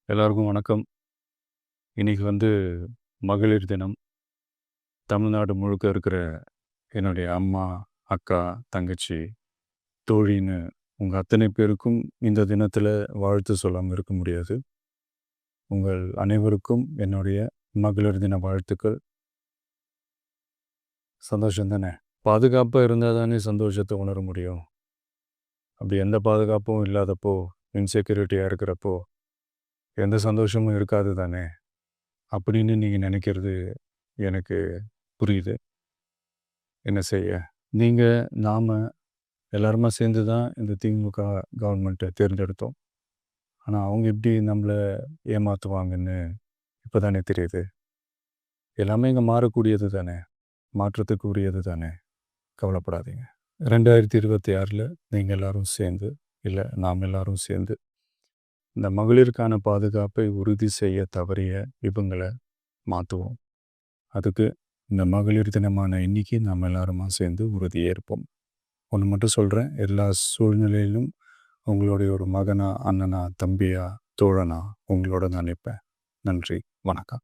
எல்லாருக்கும் வணக்கம். இன்னைக்கு மகளிர் தினம். தமிழ்நாடு முழுக்க இருக்கிற என்னுடைய அம்மா, அக்கா, தங்கச்சி, தோழின்னு உங்க அத்தனை பேருக்கும் இந்த தினத்தில வாழ்த்து சொல்லாம இருக்க முடியாது. உங்கள் அனைவருக்கும் என்னுடைய மகளிர் தின வாழ்த்துக்கள். சந்தோஷம் தானே! பாதுகாப்பா இருந்தா தானே சந்தோஷத்த உணர முடியும். அப்படி எந்த பாதுகாப்பும் இல்லாதப்போ, இன்செக்யூரிட்டியா இருக்கிறப்போ, எந்த சந்தோஷமும் இருக்காது தானே! அப்படின்னு நீங்க நினைக்கிறது எனக்கு புரியுது. என்ன செய்ய? நீங்க, நாம எல்லாருமா சேர்ந்து தான் இந்த திமுக கவர்மெண்ட்டை தேர்ந்தெடுத்தோம். ஆனா, அவங்க எப்படி நம்மள ஏமாத்துவாங்கன்னு இப்ப தானே தெரியுது. எல்லாமே இங்க மாறக்கூடியது தானே! மாற்றத்துக்கு உரியது தானே! கவலைப்படாதீங்க. 2026ல நீங்க எல்லாரும் சேர்ந்து, இல்ல நாம் எல்லாரும் சேர்ந்து, இந்த மகளிருக்கான பாதுகாப்பை உறுதி செய்ய தவறிய இவங்கள மாத்துவோம். அதுக்கு இந்த மகளிர் தினமான இன்னைக்கு நாம் எல்லாருமா சேர்ந்து உறுதியேற்போம். ஒன்று மட்டும் சொல்கிறேன், எல்லா சூழ்நிலையிலும் உங்களுடைய ஒரு மகனா, அண்ணனா, தம்பியா, தோழனா உங்களோட நான் நிற்பேன். நன்றி, வணக்கம்.